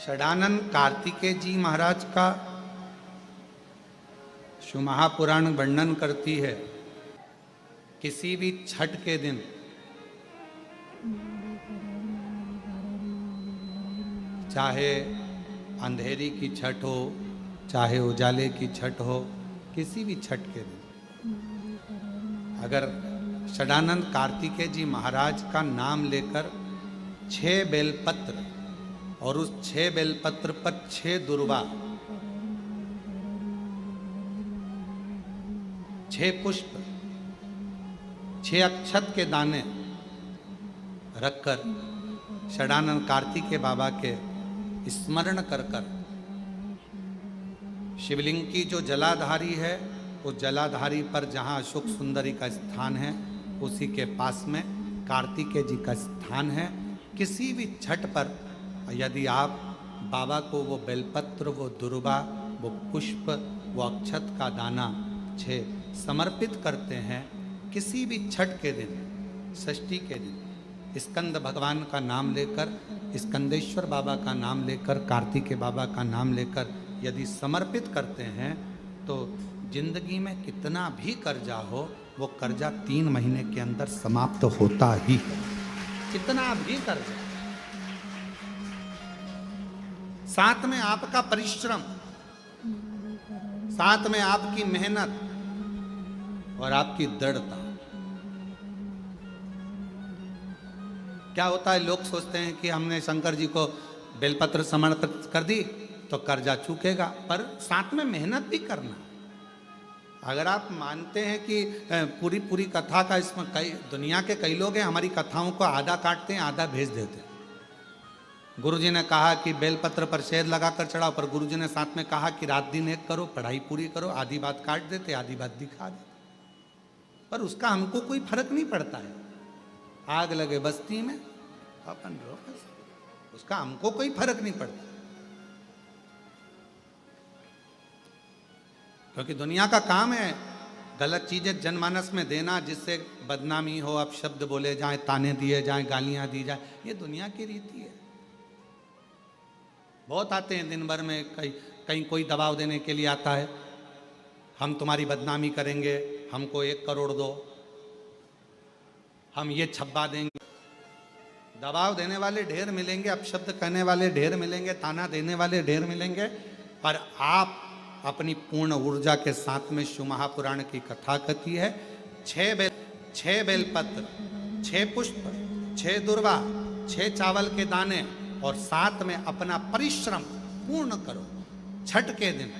षडानंद कार्तिकेय जी महाराज का शिव महापुराण वर्णन करती है। किसी भी छठ के दिन चाहे अंधेरी की छठ हो, चाहे उजाले की छठ हो, किसी भी छठ के दिन अगर षडानंद कार्तिकेय जी महाराज का नाम लेकर 6 बेलपत्र और उस 6 बेलपत्र पर 6 दुर्वा, 6 पुष्प, 6 अक्षत के दाने रखकर षडानंद कार्तिकेय बाबा के स्मरण कर कर शिवलिंग की जो जलाधारी है, उस जलाधारी पर जहाँ अशोक सुंदरी का स्थान है, उसी के पास में कार्तिकेय जी का स्थान है। किसी भी छठ पर यदि आप बाबा को वो बेलपत्र, वो दुर्वा, वो पुष्प, वो अक्षत का दाना 6 समर्पित करते हैं, किसी भी छठ के दिन, षष्ठी के दिन स्कंद भगवान का नाम लेकर, स्कंदेश्वर बाबा का नाम लेकर, कार्तिकेय बाबा का नाम लेकर यदि समर्पित करते हैं तो जिंदगी में कितना भी कर्जा हो, वो कर्जा 3 महीने के अंदर समाप्त होता ही है। कितना भी कर्जा, साथ में आपका परिश्रम, साथ में आपकी मेहनत और आपकी दृढ़ता। क्या होता है, लोग सोचते हैं कि हमने शंकर जी को बेलपत्र समर्पित कर दी तो कर्जा चूकेगा, पर साथ में मेहनत भी करना। अगर आप मानते हैं कि पूरी कथा का इसमें दुनिया के कई लोग हैं, हमारी कथाओं को आधा काटते हैं, आधा भेज देते हैं। गुरुजी ने कहा कि बेलपत्र पर शहद लगाकर चढ़ाओ, पर गुरुजी ने साथ में कहा कि रात दिन एक करो, पढ़ाई पूरी करो। आधी बात काट देते, आधी बात दिखा देते, पर उसका हमको कोई फर्क नहीं पड़ता है। आग लगे बस्ती में अपन रहो, उसका हमको कोई फर्क नहीं पड़ता, क्योंकि दुनिया का काम है गलत चीजें जनमानस में देना, जिससे बदनामी हो, अब शब्द बोले जाए, ताने दिए जाए, गालियां दी जाए। ये दुनिया की रीति है। बहुत आते हैं दिन भर में, कहीं कोई दबाव देने के लिए आता है, हम तुम्हारी बदनामी करेंगे, हमको 1 करोड़ दो, हम ये छब्बा देंगे। दबाव देने वाले ढेर मिलेंगे, अपशब्द कहने वाले ढेर मिलेंगे, ताना देने वाले ढेर मिलेंगे, पर आप अपनी पूर्ण ऊर्जा के साथ में शिव महापुराण की कथा कथी है। 6 बेलपत्र, 6 पुष्प, 6 दुर्वा, 6 चावल के दाने और साथ में अपना परिश्रम पूर्ण करो। छठ के दिन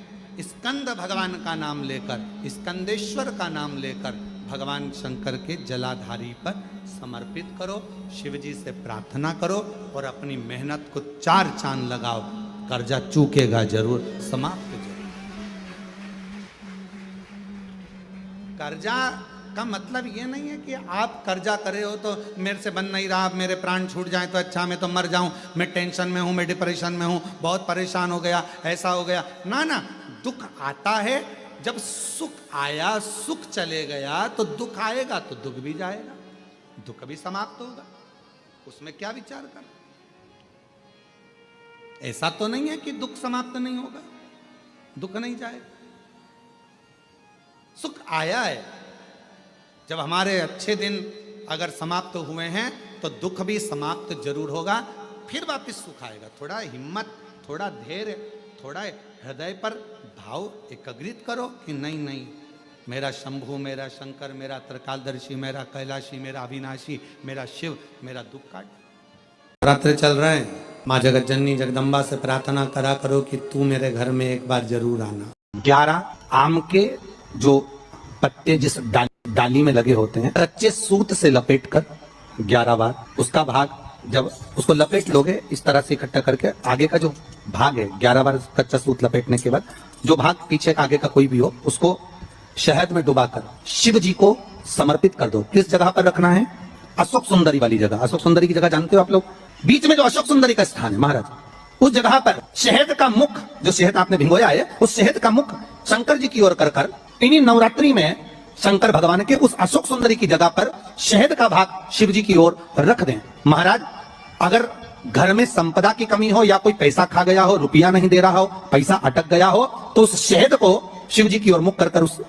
स्कंद भगवान का नाम लेकर, स्कंदेश्वर का नाम लेकर भगवान शंकर के जलाधारी पर समर्पित करो, शिव जी से प्रार्थना करो और अपनी मेहनत को 4 चांद लगाओ। कर्जा चूकेगा जरूर, समाप्त जरूर। कर्जा का मतलब ये नहीं है कि आप कर्जा करे हो तो मेरे से बन नहीं रहा, मेरे प्राण छूट जाए तो अच्छा, मैं तो मर जाऊं, मैं टेंशन में हूं, मैं डिप्रेशन में हूं, बहुत परेशान हो गया, ऐसा हो गया। ना ना, दुख आता है, जब सुख आया, सुख चले गया, तो दुख आएगा तो दुख भी जाएगा, दुख भी समाप्त होगा। उसमें क्या विचार कर, ऐसा तो नहीं है कि दुख समाप्त नहीं होगा, दुख नहीं जाएगा। सुख आया है, जब हमारे अच्छे दिन अगर समाप्त हुए हैं तो दुख भी समाप्त जरूर होगा, फिर वापस सुख आएगा। थोड़ा हिम्मत, थोड़ा धैर्य, थोड़ा हृदय पर भाव एकाग्रित करो कि नहीं नहीं, मेरा शंभु, मेरा शंकर, मेरा त्रिकालदर्शी, मेरा कैलाशी, मेरा अविनाशी, मेरा शिव मेरा दुख काट। रात्रि चल रहे हैं, माँ जगत जननी जगदम्बा से प्रार्थना करा करो कि तू मेरे घर में एक बार जरूर आना। 11 आम के जो पत्ते जिस डाली में लगे होते हैं, कच्चे सूत से लपेट कर 11 बार उसका भाग, जब उसको लपेट लोगे इस तरह से इकट्ठा करके, आगे का जो भाग है 11 बार कच्चा सूत लपेटने के बाद जो भाग पीछे आगे का कोई भी हो, उसको शहद में डुबाकर शिव जी को समर्पित कर दो। किस जगह पर रखना है? अशोक सुंदरी वाली जगह। अशोक सुंदरी की जगह जानते हो आप लोग, बीच में जो अशोक सुंदरी का स्थान है महाराज, उस जगह पर शहद का मुख, जो शहद आपने भिगोया है, उस शहद का मुख शंकर जी की ओर कर कर इन्हीं नवरात्रि में शंकर भगवान के उस अशोक सुंदरी की जगह पर शहद का भाग शिव जी की ओर रख दें। महाराज अगर घर में संपदा की कमी हो या कोई पैसा खा गया हो, रुपया नहीं दे रहा हो, पैसा अटक गया हो, तो उस शहद को शिव जी की ओर मुख कर उस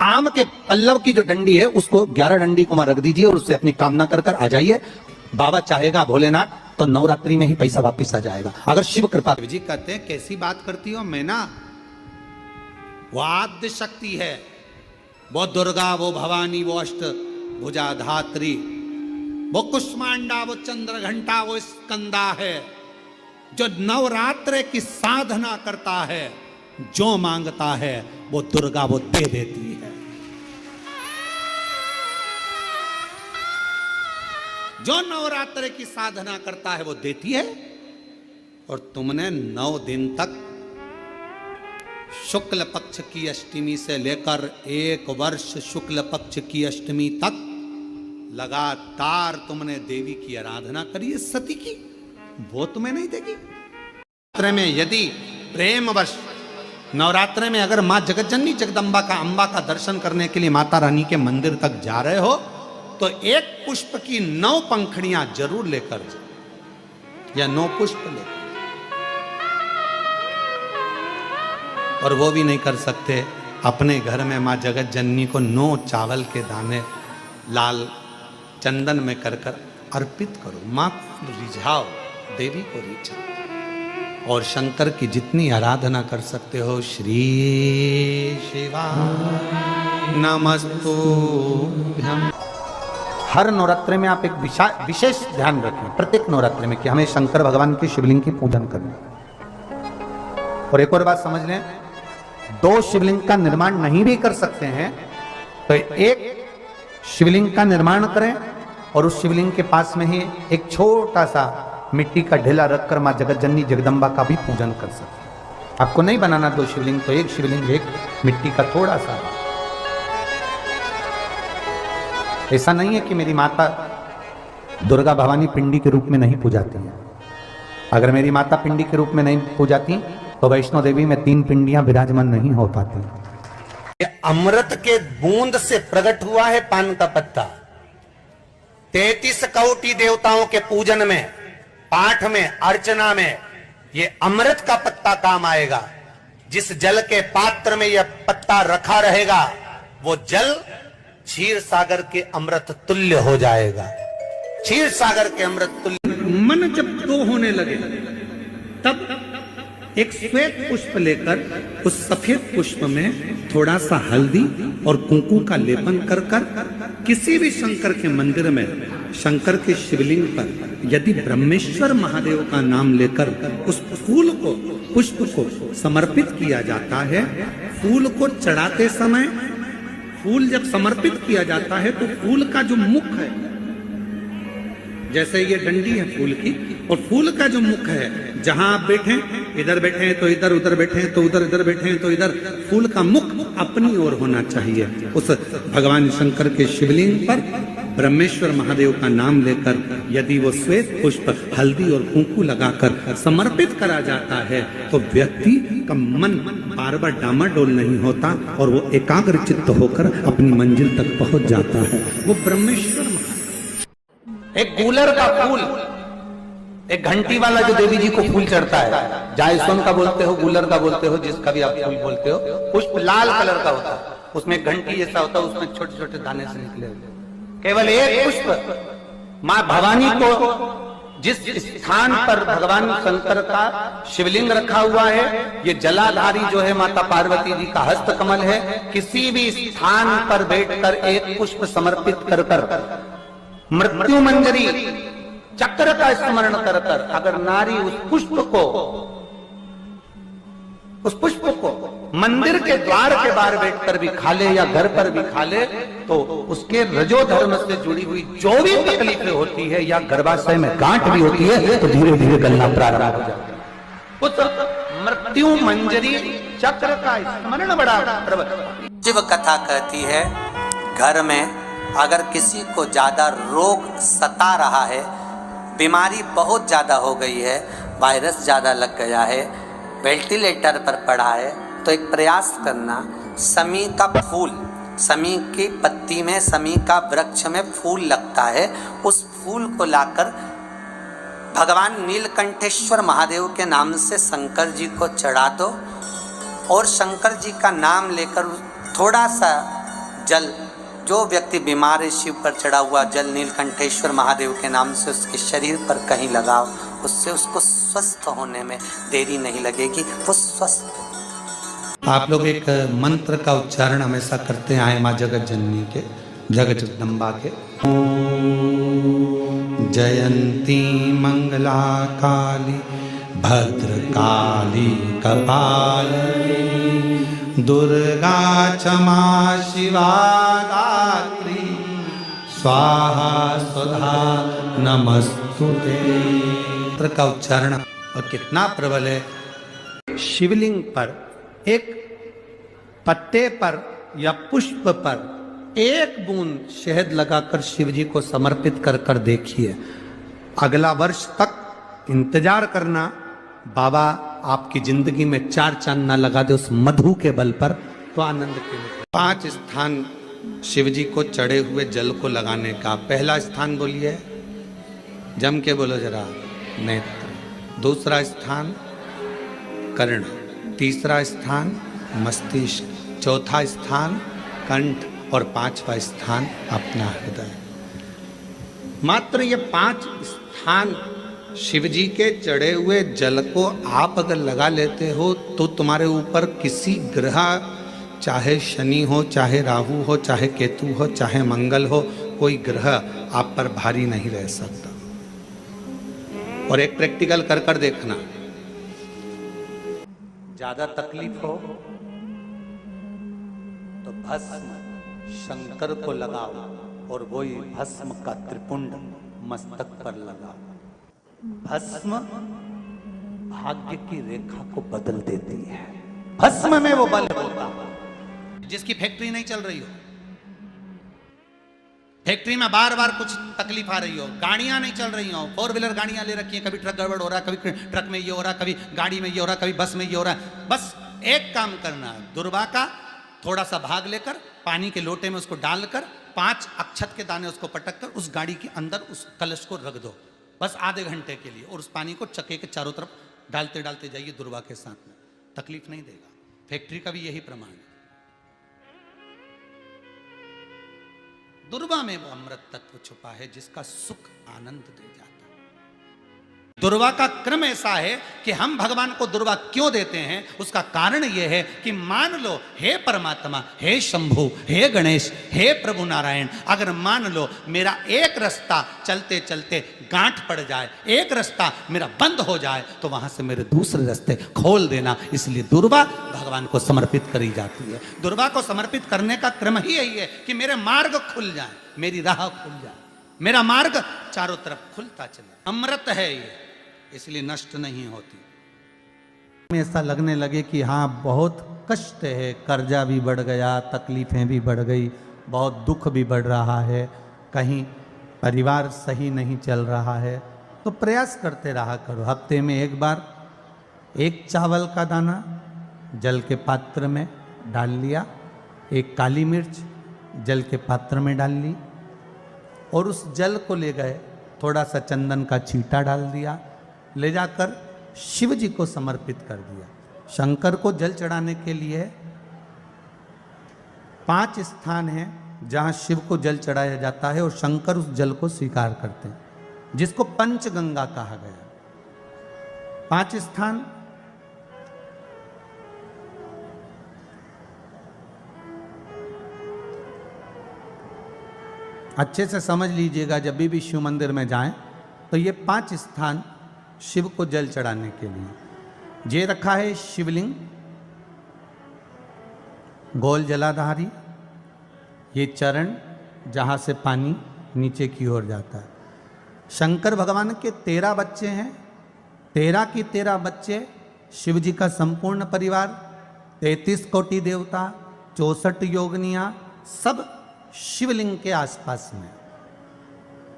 आम के पल्लव की जो डंडी है उसको 11 डंडी को वहां रख दीजिए और उससे अपनी कामना कर आ जाइए। बाबा चाहेगा भोलेनाथ तो नवरात्रि में ही पैसा वापिस आ जाएगा, अगर शिव कृपा। जी कहते हैं कैसी बात करती हो मैना, वो आद्य शक्ति है, वो दुर्गा, वो भवानी, वो अष्ट भुजाधात्री, वो कुष्मांडा, वो चंद्र घंटा, वो स्कंदा है। जो नवरात्र की साधना करता है, जो मांगता है वो दुर्गा वो दे देती है। जो नवरात्र की साधना करता है वो देती है। और तुमने 9 दिन तक शुक्ल पक्ष की अष्टमी से लेकर 1 वर्ष शुक्ल पक्ष की अष्टमी तक लगातार तुमने देवी की आराधना करी है, सती की, वो तुम्हें नहीं देगी। नवरात्र में यदि प्रेमवश नवरात्र में अगर मां जगतजननी जगदम्बा का, अम्बा का दर्शन करने के लिए माता रानी के मंदिर तक जा रहे हो तो 1 पुष्प की 9 पंखड़ियां जरूर लेकर जाओ, या 9 पुष्प लेकर। और वो भी नहीं कर सकते, अपने घर में मां जगतजननी को 9 चावल के दाने लाल चंदन में कर कर अर्पित करो। मां को रिझाओ, देवी को रिझाओ। और शंकर की जितनी आराधना कर सकते हो, श्री शिवाय नमस्तुभ्यं। हर नवरात्र में आप एक विशेष ध्यान रखें, प्रत्येक नवरात्र में, कि हमें शंकर भगवान के शिवलिंग की पूजन करनी। और एक और बात समझ लें, 2 शिवलिंग का निर्माण नहीं भी कर सकते हैं तो एक शिवलिंग का निर्माण करें और उस शिवलिंग के पास में ही एक छोटा सा मिट्टी का ढेला रखकर मां जगतजननी जगदम्बा का भी पूजन कर सकते। आपको नहीं बनाना 2 शिवलिंग, तो एक शिवलिंग एक मिट्टी का थोड़ा सा। ऐसा नहीं है कि मेरी माता दुर्गा भवानी पिंडी के रूप में नहीं पूजाती है। अगर मेरी माता पिंडी के रूप में नहीं पूजाती तो वैष्णो देवी में 3 पिंडियां विराजमान नहीं हो पाती। अमृत के बूंद से प्रकट हुआ है पान का पत्ता। 33 कोटि देवताओं के पूजन में, पाठ में, अर्चना में ये अमृत का पत्ता काम आएगा। जिस जल के पात्र में यह पत्ता रखा रहेगा वो जल क्षीर सागर के अमृत तुल्य हो जाएगा। क्षीर सागर के अमृत तुल्य। मन जब 2 होने लगे तब एक श्वेत पुष्प लेकर उस सफेद पुष्प में थोड़ा सा हल्दी और कुंकू का लेपन कर कर किसी भी शंकर के मंदिर में, शंकर के शिवलिंग पर यदि ब्रह्मेश्वर महादेव का नाम लेकर उस फूल को, पुष्प को समर्पित किया जाता है, फूल को चढ़ाते समय, फूल जब समर्पित किया जाता है तो फूल का जो मुख है, जैसे ये डंडी है फूल की, और फूल का जो मुख है, जहां आप बैठे, इधर बैठे हैं तो इधर, उधर बैठे हैं तो उधर, इधर बैठे हैं तो इधर, फूल का मुख अपनी ओर होना चाहिए। उस भगवान शंकर के शिवलिंग पर ब्रह्मेश्वर महादेव का नाम लेकर यदि वो श्वेत पुष्प हल्दी और कुंकू लगाकर समर्पित करा जाता है तो व्यक्ति का मन बार बार डामाडोल नहीं होता और वो एकाग्र चित्त होकर अपनी मंजिल तक पहुंच जाता है। वो ब्रह्मेश्वर एक गूलर का फूल, एक घंटी वाला जो देवी जी को फूल चढ़ता है, जायसोन का बोलते हो, गूलर का बोलते हो, जिसका भी आप फूल बोलते हो, पुष्प लाल कलर का होता है, उसमें घंटी जैसा होता है, उसमें छोटे छोटे दाने से निकले हुए। केवल एक पुष्प मां भवानी को, जिस स्थान पर भगवान शंकर का शिवलिंग रखा हुआ है, ये जलाधारी जो है माता पार्वती जी का हस्त कमल है, किसी भी स्थान पर बैठकर एक पुष्प समर्पित कर कर मृत्यु मंजरी चक्र का स्मरण कर कर अगर नारी उस पुष्प को मंदिर के द्वार के बाहर बैठकर भी खा ले या घर पर भी खा ले तो उसके रजो धर्म से जुड़ी हुई जो भी तकलीफें होती है या गर्भाशय में गांठ भी होती है तो धीरे धीरे गलना प्रारंभ हो जाती है। उस मृत्यु मंजरी चक्र का स्मरण बड़ा प्रबल। शिव कथा कहती है, घर में अगर किसी को ज़्यादा रोग सता रहा है, बीमारी बहुत ज़्यादा हो गई है, वायरस ज़्यादा लग गया है, वेंटिलेटर पर पड़ा है, तो एक प्रयास करना, समी का फूल, समी की पत्ती में, समी का वृक्ष में फूल लगता है, उस फूल को लाकर भगवान नीलकंठेश्वर महादेव के नाम से शंकर जी को चढ़ा दो और शंकर जी का नाम लेकर थोड़ा सा जल, जो व्यक्ति बीमार है शिव पर चढ़ा हुआ जल नीलकंठेश्वर महादेव के नाम से उसके शरीर पर कहीं लगाओ, उससे उसको स्वस्थ होने में देरी नहीं लगेगी, वो स्वस्थ। आप लोग एक मंत्र का उच्चारण हमेशा करते आए माँ जगत जननी के, जगत जगदम्बा के। जयंती मंगला काली भद्रकाली कपालिनी दुर्गा क्षमा शिवा गात्री स्वाहा स्वधा नमस्तुते। मंत्र का उच्चारण और कितना प्रबल है। शिवलिंग पर एक पत्ते पर या पुष्प पर एक बूंद शहद लगाकर शिव जी को समर्पित कर कर देखिए। अगला वर्ष तक इंतजार करना, बाबा आपकी जिंदगी में 4 चांद ना लगा दे उस मधु के बल पर, तो आनंद के लिए 5 स्थान शिव जी को चढ़े हुए जल को लगाने का। पहला स्थान बोलिए, जम के बोलो जरा, नेत्र। दूसरा स्थान कर्ण, तीसरा स्थान मस्तिष्क, चौथा स्थान कंठ और 5वां स्थान अपना हृदय। मात्र ये 5 स्थान शिव जी के चढ़े हुए जल को आप अगर लगा लेते हो तो तुम्हारे ऊपर किसी ग्रह, चाहे शनि हो, चाहे राहु हो, चाहे केतु हो, चाहे मंगल हो, कोई ग्रह आप पर भारी नहीं रह सकता। और एक प्रैक्टिकल कर कर देखना, ज्यादा तकलीफ हो तो भस्म शंकर को लगाओ और वही भस्म का त्रिपुंड मस्तक पर लगाओ। भस्म भाग्य की रेखा को बदल देती है। भस्म में वो बल होता है। जिसकी फैक्ट्री नहीं चल रही हो, फैक्ट्री में बार बार कुछ तकलीफ आ रही हो, गाड़ियां नहीं चल रही हो, 4 व्हीलर गाड़ियां ले रखी हैं, कभी ट्रक गड़बड़ हो रहा है, कभी ट्रक में ये हो रहा है, कभी गाड़ी में ये हो रहा है, कभी बस में ये हो रहा है। बस एक काम करना है, दुर्वा का थोड़ा सा भाग लेकर पानी के लोटे में उसको डालकर 5 अक्षत के दाने उसको पटक कर उस गाड़ी के अंदर उस कलश को रख दो, बस आधे घंटे के लिए, और उस पानी को चक्के के चारों तरफ डालते डालते जाइए दुर्वा के साथ में, तकलीफ नहीं देगा। फैक्ट्री का भी यही प्रमाण है। दुर्वा में वो अमृत तत्व छुपा है जिसका सुख आनंद दे जाता है। दुर्वा का क्रम ऐसा है कि हम भगवान को दुर्वा क्यों देते हैं, उसका कारण यह है कि मान लो हे परमात्मा, हे शंभु, हे गणेश, हे प्रभु नारायण, अगर मान लो मेरा एक रास्ता चलते चलते गांठ पड़ जाए, एक रास्ता मेरा बंद हो जाए, तो वहां से मेरे दूसरे रास्ते खोल देना। इसलिए दुर्वा भगवान को समर्पित करी जाती है। दुर्वा को समर्पित करने का क्रम ही यही है कि मेरे मार्ग खुल जाए, मेरी राह खुल जाए, मेरा मार्ग चारों तरफ खुलता चले। अमृत है ये, इसलिए नष्ट नहीं होती। ऐसा लगने लगे कि हाँ बहुत कष्ट है, कर्जा भी बढ़ गया, तकलीफें भी बढ़ गई, बहुत दुख भी बढ़ रहा है, कहीं परिवार सही नहीं चल रहा है, तो प्रयास करते रहा करो। हफ्ते में एक बार 1 चावल का दाना जल के पात्र में डाल लिया, 1 काली मिर्च जल के पात्र में डाल ली, और उस जल को ले गए, थोड़ा सा चंदन का छींटा डाल दिया, ले जाकर शिव जी को समर्पित कर दिया। शंकर को जल चढ़ाने के लिए 5 स्थान हैं जहां शिव को जल चढ़ाया जाता है और शंकर उस जल को स्वीकार करते हैं, जिसको पंचगंगा कहा गया। 5 स्थान अच्छे से समझ लीजिएगा, जब भी शिव मंदिर में जाएं तो ये 5 स्थान शिव को जल चढ़ाने के लिए ये रखा है। शिवलिंग, गोल जलाधारी, ये चरण जहाँ से पानी नीचे की ओर जाता है। शंकर भगवान के 13 बच्चे हैं, 13 की 13 बच्चे, शिव जी का संपूर्ण परिवार, 33 कोटि देवता, 64 योगनियाँ, सब शिवलिंग के आसपास में।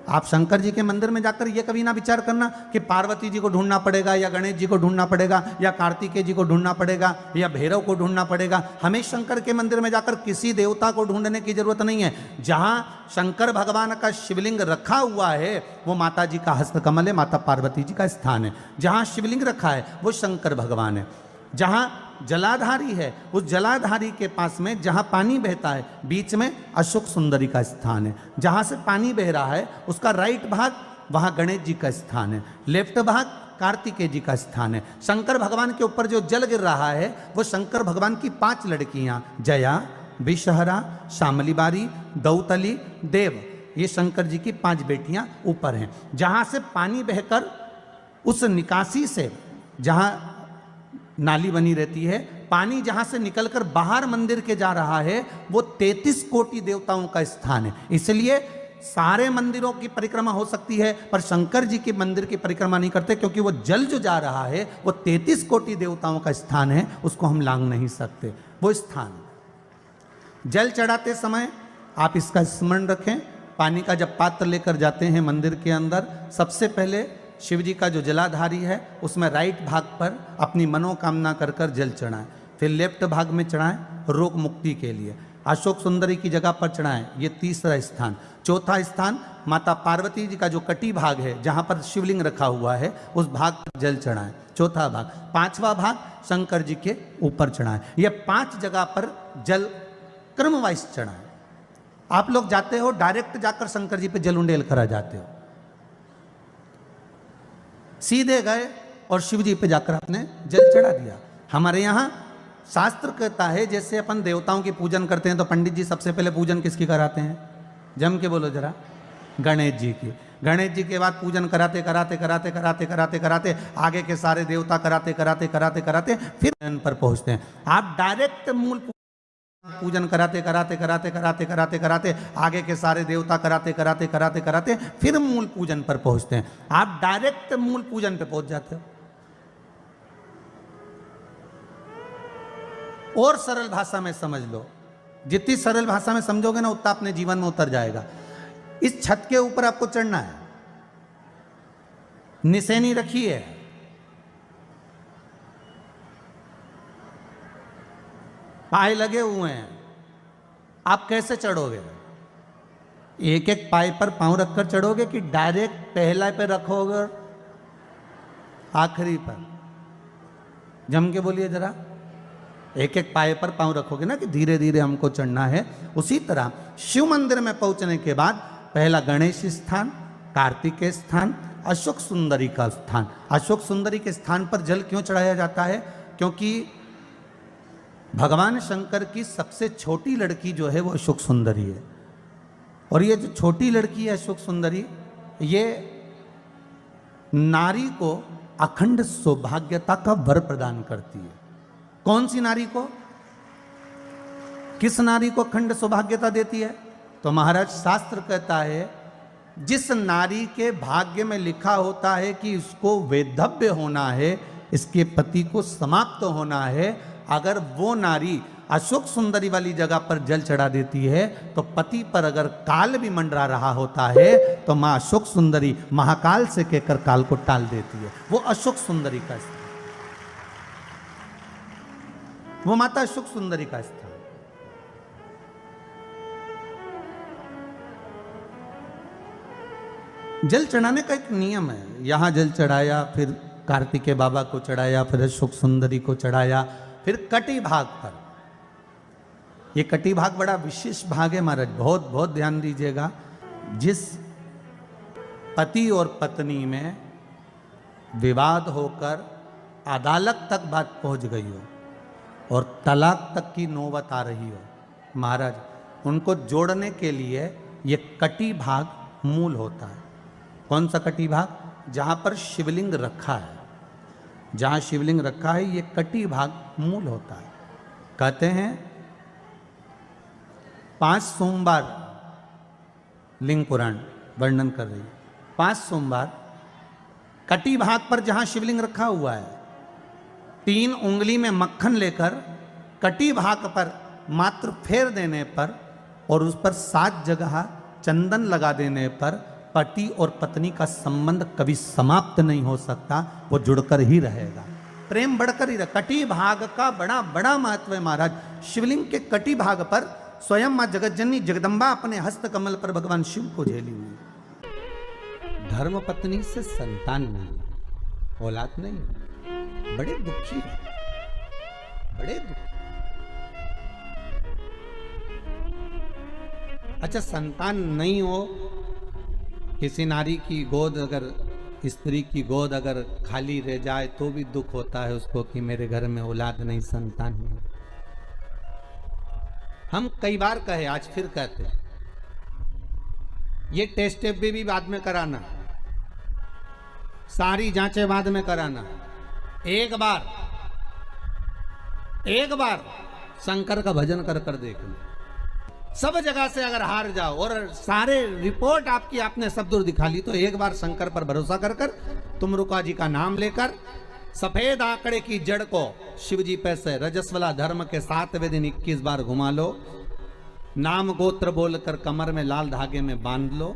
आप शंकर जी के मंदिर में जाकर ये कभी ना विचार करना कि पार्वती जी को ढूंढना पड़ेगा या गणेश जी को ढूंढना पड़ेगा या कार्तिकेय जी को ढूंढना पड़ेगा या भैरव को ढूंढना पड़ेगा। हमें शंकर के मंदिर में जाकर किसी देवता को ढूंढने की जरूरत नहीं है। जहां शंकर भगवान का शिवलिंग रखा हुआ है वो माता जी का हस्तकमल है, माता पार्वती जी का स्थान है। जहां शिवलिंग रखा है वो शंकर भगवान है। जहां जलाधारी है उस जलाधारी के पास में जहां पानी बहता है बीच में अशोक सुंदरी का स्थान है। जहां से पानी बह रहा है उसका राइट भाग वहां गणेश जी का स्थान है, लेफ्ट भाग कार्तिकेय जी का स्थान है। शंकर भगवान के ऊपर जो जल गिर रहा है वो शंकर भगवान की 5 लड़कियां जया, विषहरा, शामली बारी, दौतली, देव, ये शंकर जी की 5 बेटियां ऊपर हैं। जहां से पानी बहकर उस निकासी से जहां नाली बनी रहती है, पानी जहां से निकलकर बाहर मंदिर के जा रहा है वो 33 कोटि देवताओं का स्थान है। इसलिए सारे मंदिरों की परिक्रमा हो सकती है पर शंकर जी के मंदिर की परिक्रमा नहीं करते, क्योंकि वो जल जो जा रहा है वो 33 कोटि देवताओं का स्थान है, उसको हम लांघ नहीं सकते। वो स्थान जल चढ़ाते समय आप इसका स्मरण रखें। पानी का जब पात्र लेकर जाते हैं मंदिर के अंदर, सबसे पहले शिव जी का जो जलाधारी है उसमें राइट भाग पर अपनी मनोकामना कर कर जल चढ़ाएं, फिर लेफ्ट भाग में चढ़ाएं रोग मुक्ति के लिए। अशोक सुंदरी की जगह पर चढ़ाएं, ये तीसरा स्थान। चौथा स्थान माता पार्वती जी का जो कटी भाग है जहां पर शिवलिंग रखा हुआ है उस भाग पर जल चढ़ाएं, चौथा भाग। 5वां भाग शंकर जी के ऊपर चढ़ाएं। ये 5 जगह पर जल क्रम वाइज चढ़ाएं। आप लोग जाते हो डायरेक्ट जाकर शंकर जी पे जल उंडेल करा जाते हो, सीधे गए और शिव जी पे जाकर आपने जल चढ़ा दिया। हमारे यहाँ शास्त्र कहता है जैसे अपन देवताओं की पूजन करते हैं तो पंडित जी सबसे पहले पूजन किसकी कराते हैं? जम के बोलो जरा, गणेश जी की। गणेश जी के बाद पूजन कराते कराते कराते कराते कराते कराते आगे के सारे देवता कराते कराते कराते कराते फिर पर पहुंचते हैं। आप डायरेक्ट मूल पूजन कराते कराते कराते कराते कराते कराते आगे के सारे देवता कराते कराते कराते कराते फिर मूल पूजन पर पहुंचते हैं। आप डायरेक्ट मूल पूजन पे पहुंच जाते हो। और सरल भाषा में समझ लो, जितनी सरल भाषा में समझोगे ना उतना अपने जीवन में उतर जाएगा। इस छत के ऊपर आपको चढ़ना है, निशानी रखी है, पाए लगे हुए हैं, आप कैसे चढ़ोगे? एक एक पाए पर पांव रखकर चढ़ोगे कि डायरेक्ट पहला पे रखोगे और आखिरी पर? जम के बोलिए जरा। एक एक पाए पर पांव रखोगे ना कि धीरे धीरे हमको चढ़ना है। उसी तरह शिव मंदिर में पहुंचने के बाद पहला गणेश स्थान, कार्तिकेय स्थान, अशोक सुंदरी का स्थान। अशोक सुंदरी के स्थान पर जल क्यों चढ़ाया जाता है? क्योंकि भगवान शंकर की सबसे छोटी लड़की जो है वो अशोक सुंदरी है। और ये जो छोटी लड़की है अशोक सुंदरी, ये नारी को अखंड सौभाग्यता का वर प्रदान करती है। कौन सी नारी को? किस नारी को अखंड सौभाग्यता देती है? तो महाराज शास्त्र कहता है जिस नारी के भाग्य में लिखा होता है कि इसको वैधव्य होना है, इसके पति को समाप्त होना है, अगर वो नारी अशोक सुंदरी वाली जगह पर जल चढ़ा देती है तो पति पर अगर काल भी मंडरा रहा होता है तो मां अशोक सुंदरी महाकाल से कहकर काल को टाल देती है। वो अशोक सुंदरी का स्थान, वो माता अशोक सुंदरी का स्थान। जल चढ़ाने का एक नियम है। यहां जल चढ़ाया, फिर कार्तिकेय बाबा को चढ़ाया, फिर अशोक सुंदरी को चढ़ाया, फिर कटी भाग पर। ये कटी भाग बड़ा विशेष भाग है महाराज, बहुत बहुत ध्यान दीजिएगा। जिस पति और पत्नी में विवाद होकर अदालत तक बात पहुंच गई हो और तलाक तक की नौबत आ रही हो, महाराज उनको जोड़ने के लिए ये कटी भाग मूल होता है। कौन सा कटी भाग? जहां पर शिवलिंग रखा है, जहां शिवलिंग रखा है ये कटी भाग मूल होता है। कहते हैं 5 सोमवार लिंग पुराण वर्णन कर रही है। 5 सोमवार कटी भाग पर जहां शिवलिंग रखा हुआ है, 3 उंगली में मक्खन लेकर कटी भाग पर मात्र फेर देने पर और उस पर 7 जगह चंदन लगा देने पर पति और पत्नी का संबंध कभी समाप्त नहीं हो सकता, वो जुड़कर ही रहेगा, प्रेम बढ़कर ही रहेगा। कटी भाग का बड़ा बड़ा महत्व है महाराज। शिवलिंग के कटी भाग पर स्वयं मां जगतजननी जगदम्बा अपने हस्त कमल पर भगवान शिव को झेली हुई। धर्म पत्नी से संतान नहीं, औलाद नहीं, बड़े दुखी है, बड़े दुखी। अच्छा, संतान नहीं हो, किसी नारी की गोद अगर, स्त्री की गोद अगर खाली रह जाए तो भी दुख होता है उसको कि मेरे घर में औलाद नहीं, संतान नहीं। हम कई बार कहे, आज फिर कहते हैं, ये टेस्ट भी बाद में कराना, सारी जांचें बाद में कराना। एक बार शंकर का भजन कर कर देख लो। सब जगह से अगर हार जाओ और सारे रिपोर्ट आपकी आपने सब दूर दिखा ली, तो एक बार शंकर पर भरोसा कर कर तुम रुका जी का नाम लेकर सफेद आंकड़े की जड़ को शिवजी पे से रजस्वला धर्म के 7वें दिन 21 बार घुमा लो। नाम गोत्र बोलकर कमर में लाल धागे में बांध लो।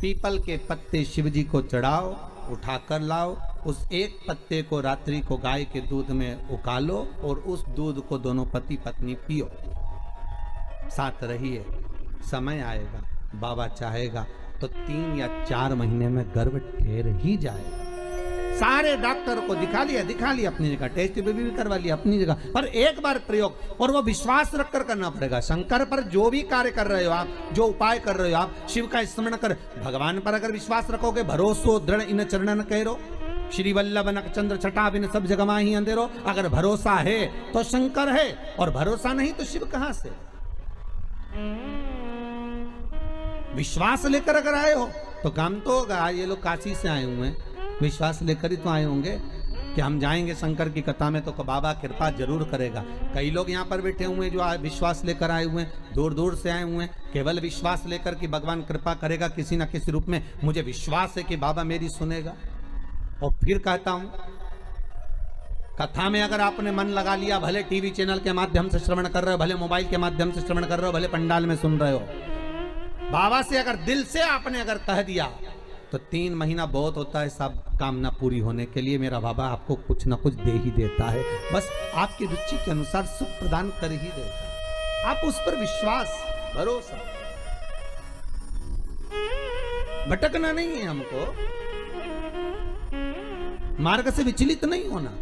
पीपल के पत्ते शिवजी को चढ़ाओ, उठाकर लाओ। उस एक पत्ते को रात्रि को गाय के दूध में उकालो और उस दूध को दोनों पति पत्नी पियो। साथ रहिए, समय आएगा, बाबा चाहेगा तो 3 या 4 महीने में गर्भ ठहर ही जाएगा। सारे डॉक्टर को दिखा लिया अपनी जगह, टेस्ट भी करवा लिया अपनी जगह, पर एक बार प्रयोग, और वो विश्वास रखकर करना पड़ेगा। शंकर पर जो भी कार्य कर रहे हो आप, जो उपाय कर रहे हो आप, शिव का स्मरण कर, भगवान पर अगर विश्वास रखोगे, भरोसो दृढ़ इन चरणन कहो, श्री वल्लभ नक चंद्र छटा बिन सब जगह माही अंधेरो। अगर भरोसा है तो शंकर है, और भरोसा नहीं तो शिव कहां से। विश्वास लेकर अगर आए हो तो काम तो होगा। ये लोग काशी से आए हुए हैं, विश्वास लेकर ही तो आए होंगे कि हम जाएंगे शंकर की कथा में तो बाबा कृपा जरूर करेगा। कई लोग यहाँ पर बैठे हुए हैं जो विश्वास लेकर आए हुए हैं, दूर दूर से आए हुए हैं, केवल विश्वास लेकर कि भगवान कृपा करेगा किसी ना किसी रूप में, मुझे विश्वास है कि बाबा मेरी सुनेगा। और फिर कहता हूं, कथा में अगर आपने मन लगा लिया, भले टीवी चैनल के माध्यम से श्रवण कर रहे हो, भले मोबाइल के माध्यम से श्रवण कर रहे हो, भले पंडाल में सुन रहे हो, बाबा से अगर दिल से आपने अगर कह दिया तो 3 महीना बहुत होता है सब कामना पूरी होने के लिए। मेरा बाबा आपको कुछ ना कुछ दे ही देता है, बस आपकी रुचि के अनुसार सुख प्रदान कर ही देता है। आप उस पर विश्वास, भरोसा, भटकना नहीं है हमको, मार्ग से विचलित नहीं होना।